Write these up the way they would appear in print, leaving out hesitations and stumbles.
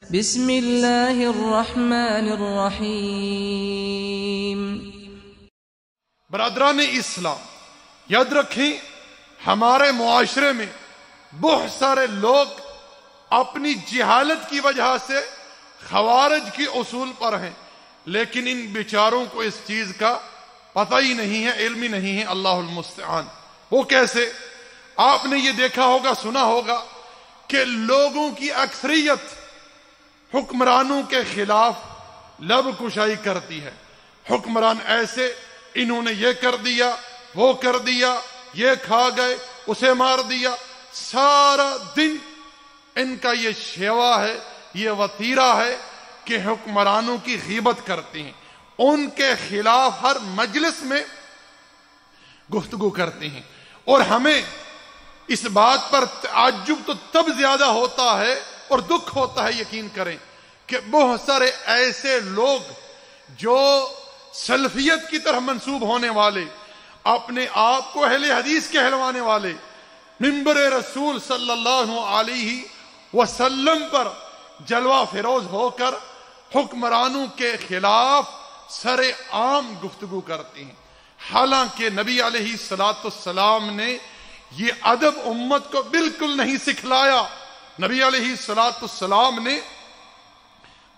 بسم اللہ الرحمن الرحیم۔ برادران اسلام، یاد رکھیں ہمارے معاشرے میں بہت سارے لوگ اپنی جہالت کی وجہ سے خوارج کی اصول پر ہیں، لیکن ان بیچاروں کو اس چیز کا پتہ ہی نہیں ہے، علم ہی نہیں ہے۔ اللہ المستعان۔ وہ کیسے؟ آپ نے یہ دیکھا ہوگا، سنا ہوگا کہ لوگوں کی اکثریت حکمرانوں کے خلاف لب کشائی کرتی ہے۔ حکمران ایسے، انہوں نے یہ کر دیا، وہ کر دیا، یہ کھا گئے، اسے مار دیا۔ سارا دن ان کا یہ شیوا ہے، یہ وتیرہ ہے کہ حکمرانوں کی غیبت کرتے ہیں، ان کے خلاف ہر مجلس میں گفتگو کرتے ہیں۔ اور ہمیں اس بات پر تعجب تو تب زیادہ ہوتا ہے اور دکھ ہوتا ہے، یقین کریں، کہ بہت سارے ایسے لوگ جو سلفیت کی طرف منسوب ہونے والے، اپنے آپ کو اہل حدیث کہلوانے والے، منبر رسول صلی اللہ علیہ وسلم پر جلوہ فروز ہو کر حکمرانوں کے خلاف سر عام گفتگو کرتے ہیں۔ حالانکہ نبی علیہ السلام نے یہ ادب امت کو بالکل نہیں سکھلایا۔ نبی علیہ السلام نے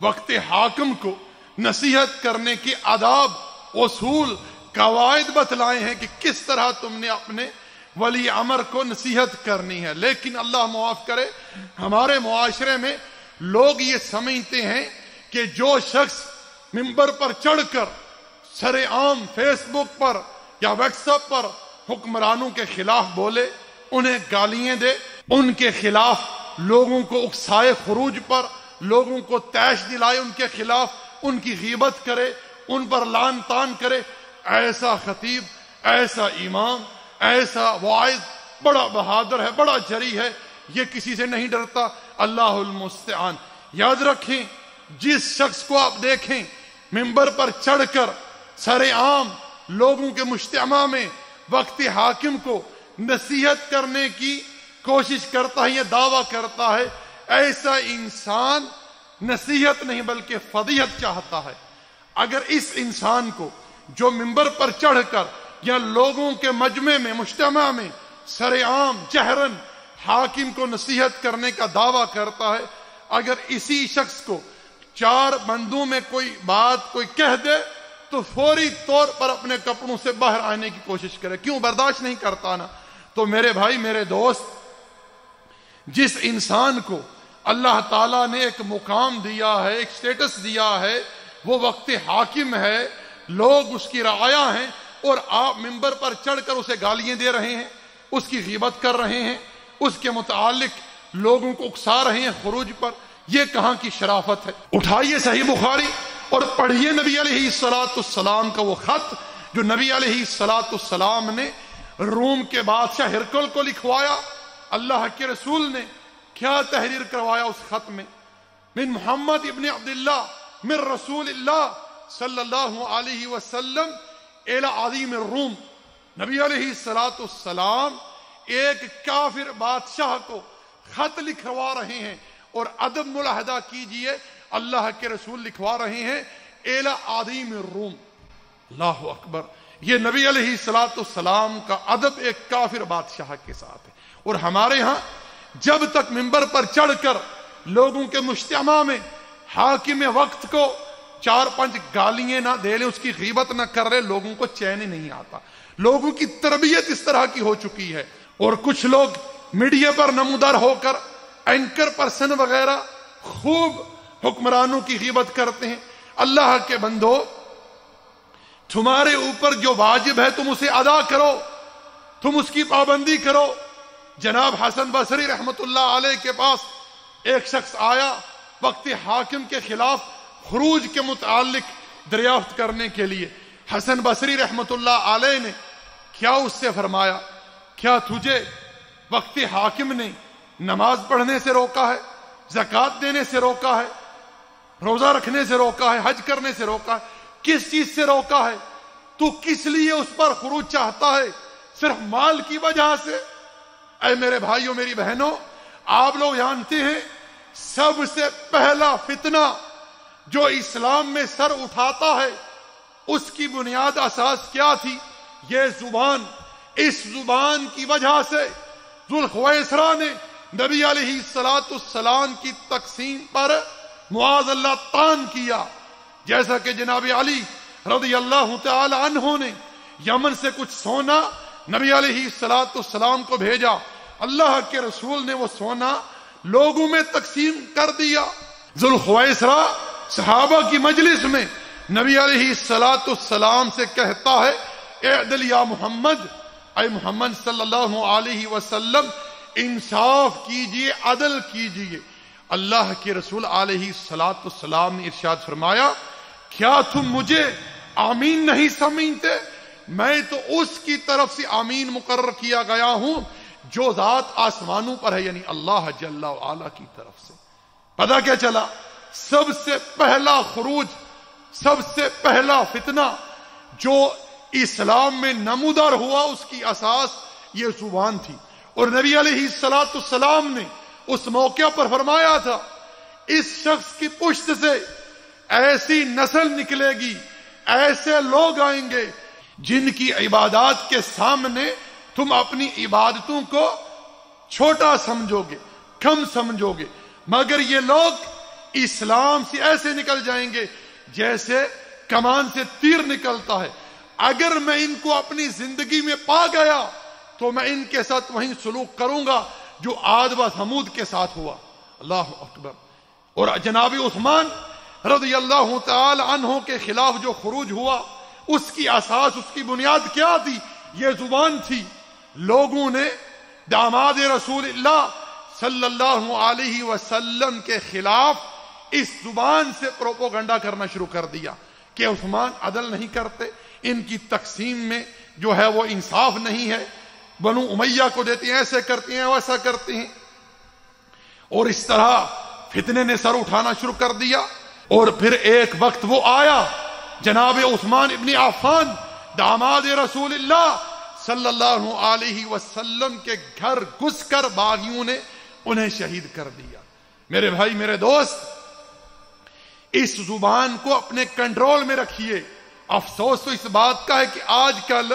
وقت حاکم کو نصیحت کرنے کی آداب، اصول، قواعد بتلائے ہیں کہ کس طرح تم نے اپنے ولی امر کو نصیحت کرنی ہے۔ لیکن اللہ معاف کرے، ہمارے معاشرے میں لوگ یہ سمجھتے ہیں کہ جو شخص منبر پر چڑھ کر سر عام فیس بک پر یا واٹس ایپ پر حکمرانوں کے خلاف بولے، انہیں گالیاں دے، ان کے خلاف لوگوں کو اکسائے خروج پر، لوگوں کو تیش دلائے، ان کے خلاف ان کی غیبت کرے، ان پر لعن طعن کرے، ایسا خطیب، ایسا امام، ایسا واعظ بڑا بہادر ہے، بڑا جری ہے، یہ کسی سے نہیں ڈرتا۔ اللہ المستعان۔ یاد رکھیں، جس شخص کو آپ دیکھیں منبر پر چڑھ کر سر عام لوگوں کے مجتمع میں وقت حاکم کو نصیحت کرنے کی کوشش کرتا ہے یا دعویٰ کرتا ہے، ایسا انسان نصیحت نہیں بلکہ فضیحت چاہتا ہے۔ اگر اس انسان کو جو منبر پر چڑھ کر یا لوگوں کے مجمع میں، مجتمع میں سر عام جہرن حاکم کو نصیحت کرنے کا دعویٰ کرتا ہے، اگر اسی شخص کو چار بندوں میں کوئی بات کوئی کہہ دے تو فوری طور پر اپنے کپڑوں سے باہر آنے کی کوشش کرے۔ کیوں؟ برداشت نہیں کرتا نا۔ تو میرے بھائی، میرے دوست، جس انسان کو اللہ تعالیٰ نے ایک مقام دیا ہے، ایک سٹیٹس دیا ہے، وہ وقت حاکم ہے، لوگ اس کی رعایا ہیں، اور آپ منبر پر چڑھ کر اسے گالیاں دے رہے ہیں، اس کی غیبت کر رہے ہیں، اس کے متعلق لوگوں کو اکسا رہے ہیں خروج پر، یہ کہاں کی شرافت ہے؟ اٹھائیے صحیح بخاری اور پڑھیے نبی علیہ السلام کا وہ خط جو نبی علیہ السلام نے روم کے بادشاہ ہرقل کو لکھوایا۔ اللہ کے رسول نے کیا تحریر کروایا اس خط میں؟ من محمد ابن عبداللہ من رسول اللہ صلی اللہ علیہ وسلم الی عظیم الروم۔ نبی علیہ السلام ایک کافر بادشاہ کو خط لکھوا رہے ہیں، اور ادب ملاحظہ کیجئے، اللہ کے رسول لکھوا رہے ہیں الی عظیم الروم۔ اللہ اکبر! یہ نبی علیہ السلام کا ادب ایک کافر بادشاہ کے ساتھ ہے۔ اور ہمارے ہاں جب تک منبر پر چڑھ کر لوگوں کے مجتمع میں حاکم وقت کو چار پانچ گالیاں نہ دے لیں، اس کی غیبت نہ کر رہے، لوگوں کو چین نہیں آتا۔ لوگوں کی تربیت اس طرح کی ہو چکی ہے۔ اور کچھ لوگ میڈیا پر نمودار ہو کر اینکر پرسن وغیرہ خوب حکمرانوں کی غیبت کرتے ہیں۔ اللہ کے بندو، تمہارے اوپر جو واجب ہے تم اسے ادا کرو، تم اس کی پابندی کرو۔ جناب حسن بصری رحمت اللہ علیہ کے پاس ایک شخص آیا وقت حاکم کے خلاف خروج کے متعلق دریافت کرنے کے لیے۔ حسن بصری رحمت اللہ علیہ نے کیا اس سے فرمایا؟ کیا تجھے وقت حاکم نے نماز پڑھنے سے روکا ہے، زکوٰۃ دینے سے روکا ہے، روزہ رکھنے سے روکا ہے، حج کرنے سے روکا ہے؟ کس چیز سے روکا ہے؟ تو کس لیے اس پر خروج چاہتا ہے؟ صرف مال کی وجہ سے؟ اے میرے بھائیوں، میری بہنوں، آپ لوگ جانتے ہیں سب سے پہلا فتنہ جو اسلام میں سر اٹھاتا ہے اس کی بنیاد اساس کیا تھی؟ یہ زبان. اس زبان کی وجہ سے ذوالخویسرا نے نبی علیہ السلام کی تقسیم پر معاذ اللہ طعن کیا. جیسا کہ جناب علی رضی اللہ تعالی عنہ نے یمن سے کچھ سونا نبی علیہ السلام کو بھیجا، اللہ کے رسول نے وہ سونا لوگوں میں تقسیم کر دیا. ذوالخویسرا صحابہ کی مجلس میں نبی علیہ السلام سے کہتا ہے، اعدل یا محمد، اے محمد صلی اللہ علیہ وسلم انصاف کیجئے، عدل کیجئے. اللہ کے رسول علیہ السلام نے ارشاد فرمایا، کیا تم مجھے آمین نہیں سمجھتے؟ میں تو اس کی طرف سے آمین مقرر کیا گیا ہوں جو ذات آسمانوں پر ہے، یعنی اللہ جل وعلا کی طرف سے. پتہ کیا چلا؟ سب سے پہلا خروج، سب سے پہلا فتنہ جو اسلام میں نمودار ہوا اس کی اساس یہ زبان تھی. اور نبی علیہ السلام نے اس موقع پر فرمایا تھا، اس شخص کی پشت سے ایسی نسل نکلے گی، ایسے لوگ آئیں گے جن کی عبادات کے سامنے تم اپنی عبادتوں کو چھوٹا سمجھو گے، کم سمجھو گے، مگر یہ لوگ اسلام سے ایسے نکل جائیں گے جیسے کمان سے تیر نکلتا ہے. اگر میں ان کو اپنی زندگی میں پا گیا تو میں ان کے ساتھ وہیں سلوک کروں گا جو عاد و ثمود کے ساتھ ہوا. اللہ اکبر. اور جناب عثمان رضی اللہ تعالی عنہ کے خلاف جو خروج ہوا اس کی اساس، اس کی بنیاد کیا تھی؟ یہ زبان تھی. لوگوں نے داماد رسول اللہ صلی اللہ علیہ وسلم کے خلاف اس زبان سے پروپوگنڈا کرنا شروع کر دیا کہ عثمان عدل نہیں کرتے، ان کی تقسیم میں جو ہے وہ انصاف نہیں ہے، بنو امیہ کو دیتے ہیں، ایسے کرتے ہیں، ویسا کرتے ہیں. اور اس طرح فتنے نے سر اٹھانا شروع کر دیا. اور پھر ایک وقت وہ آیا، جناب عثمان ابن عفان داماد رسول اللہ صلی اللہ علیہ وسلم کے گھر گھس کر باغیوں نے انہیں شہید کر دیا. میرے بھائی، میرے دوست، اس زبان کو اپنے کنٹرول میں رکھیے. افسوس تو اس بات کا ہے کہ آج کل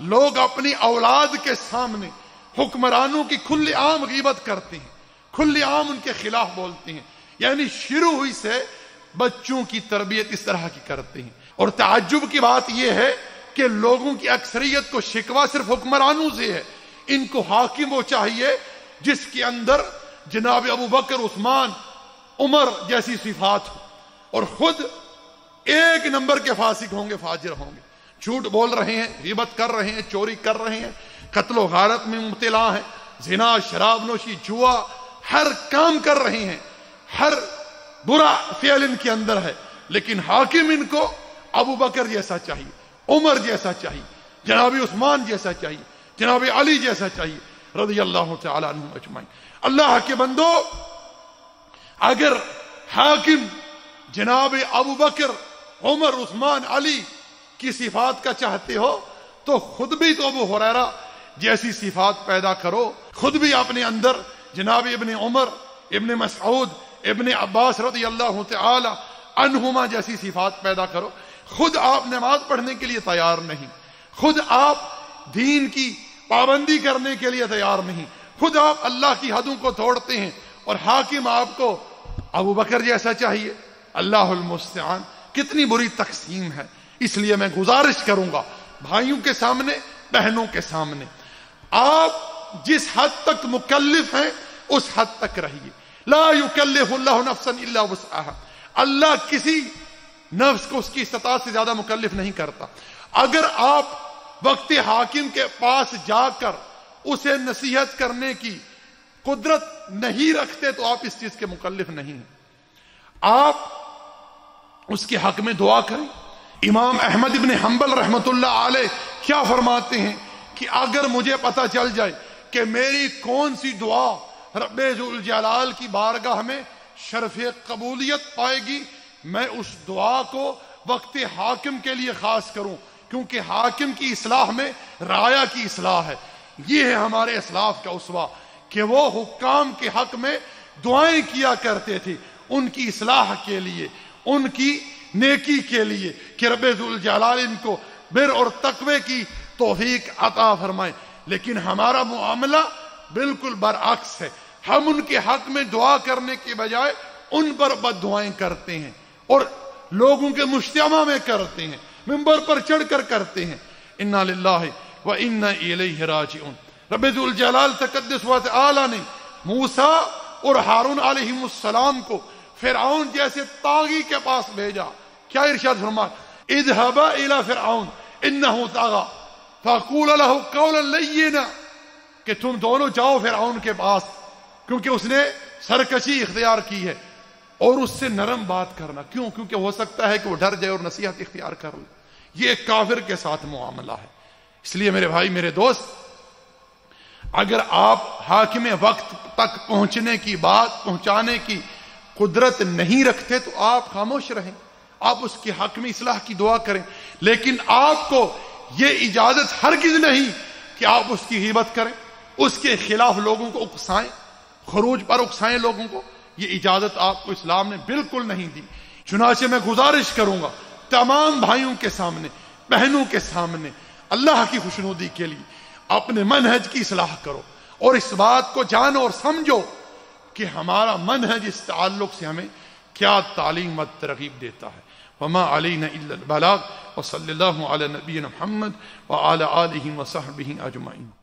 لوگ اپنی اولاد کے سامنے حکمرانوں کی کھلی عام غیبت کرتے ہیں، کھلی عام ان کے خلاف بولتے ہیں. یعنی شروع ہوئی سے بچوں کی تربیت اس طرح کی کرتے ہیں. اور تعجب کی بات یہ ہے کہ لوگوں کی اکثریت کو شکوہ صرف حکمرانوں سے ہے. ان کو حاکم وہ چاہیے جس کے اندر جناب ابو بکر، عثمان، عمر جیسی صفات ہو، اور خود ایک نمبر کے فاسق ہوں گے، فاجر ہوں گے، جھوٹ بول رہے ہیں، غیبت کر رہے ہیں، چوری کر رہے ہیں، قتل و غارت میں مبتلا ہیں، زنا، شراب نوشی، جوا، ہر کام کر رہے ہیں، ہر برا فعل ان کے اندر ہے. لیکن حاکم ان کو ابو بکر جیسا چاہیے، عمر جیسا چاہیے، جناب عثمان جیسا چاہیے، جناب علی جیسا چاہیے رضی اللہ تعالی عنہم اجمعین. اللہ کے بندو، اگر حاکم جناب ابو بکر، عمر، عثمان، علی کی صفات کا چاہتے ہو تو خود بھی تو ابو ہریرہ جیسی صفات پیدا کرو. خود بھی اپنے اندر جناب ابن عمر، ابن مسعود، ابن عباس رضی اللہ تعالی عنہما جیسی صفات پیدا کرو. خود آپ نماز پڑھنے کے لیے تیار نہیں، خود آپ دین کی پابندی کرنے کے لیے تیار نہیں، خود آپ اللہ کی حدوں کو توڑتے ہیں، اور حاکم آپ کو ابو بکر جیسا چاہیے. اللہ المستعان. کتنی بری تقسیم ہے. اس لیے میں گزارش کروں گا بھائیوں کے سامنے، بہنوں کے سامنے، آپ جس حد تک مکلف ہیں اس حد تک رہیے. لا یکلف اللہ نفسا الا وسعها. اللہ کسی نفس کو اس کی استطاعت سے زیادہ مکلف نہیں کرتا. اگر آپ وقت حاکم کے پاس جا کر اسے نصیحت کرنے کی قدرت نہیں رکھتے تو آپ اس چیز کے مکلف نہیں ہیں. آپ اس کے حق میں دعا کریں. امام احمد ابن حنبل رحمت اللہ علیہ کیا فرماتے ہیں کہ اگر مجھے پتا چل جائے کہ میری کون سی دعا رب ذوالجلال کی بارگاہ میں شرف قبولیت پائے گی، میں اس دعا کو وقت حاکم کے لیے خاص کروں، کیونکہ حاکم کی اصلاح میں رعایا کی اصلاح ہے. یہ ہے ہمارے اسلاف کا اسوہ کہ وہ حکام کے حق میں دعائیں کیا کرتے تھے ان کی اصلاح کے لیے، ان کی نیکی کے لیے کہ رب ذوالجلال ان کو بر اور تقوی کی توفیق عطا فرمائے۔ لیکن ہمارا معاملہ بالکل برعکس ہے، ہم ان کے حق میں دعا کرنے کے بجائے ان پر بد دعائیں کرتے ہیں اور لوگوں کے مجتمع میں کرتے ہیں، ممبر پر چڑھ کر کرتے ہیں۔ انا للہ و انا الیہ راجعون۔ رب ذوالجلال تقدس و تعالی نے موسیٰ اور ہارون علیہ السلام کو فرعون جیسے طاغی کے پاس بھیجا۔ کیا ارشاد فرمایا؟ اذهبا الى فرعون انه طغى فقولا له قولا لینا، کہ تم دونوں جاؤ فرعون کے پاس کیونکہ اس نے سرکشی اختیار کی ہے، اور اس سے نرم بات کرنا۔ کیوں؟ کیونکہ ہو سکتا ہے کہ وہ ڈر جائے اور نصیحت اختیار کر لے۔ یہ ایک کافر کے ساتھ معاملہ ہے۔ اس لیے میرے بھائی، میرے دوست، اگر آپ حاکم وقت تک پہنچنے کی بات پہنچانے کی قدرت نہیں رکھتے تو آپ خاموش رہیں، آپ اس کے حق میں اصلاح کی دعا کریں، لیکن آپ کو یہ اجازت ہرگز نہیں کہ آپ اس کی غیبت کریں، اس کے خلاف لوگوں کو اکسائیں، خروج پر اکسائیں لوگوں کو۔ یہ اجازت آپ کو اسلام نے بالکل نہیں دی۔ چنانچہ میں گزارش کروں گا تمام بھائیوں کے سامنے، بہنوں کے سامنے، اللہ کی خوشنودی کے لیے اپنے منہج کی اصلاح کرو اور اس بات کو جانو اور سمجھو کہ ہمارا منہج اس تعلق سے ہمیں کیا تعلیم و ترغیب دیتا ہے۔ وما علینا الا البلاغ وصلی اللہ علی نبینا محمد وعلی آلہ وصحبہ اجمعین۔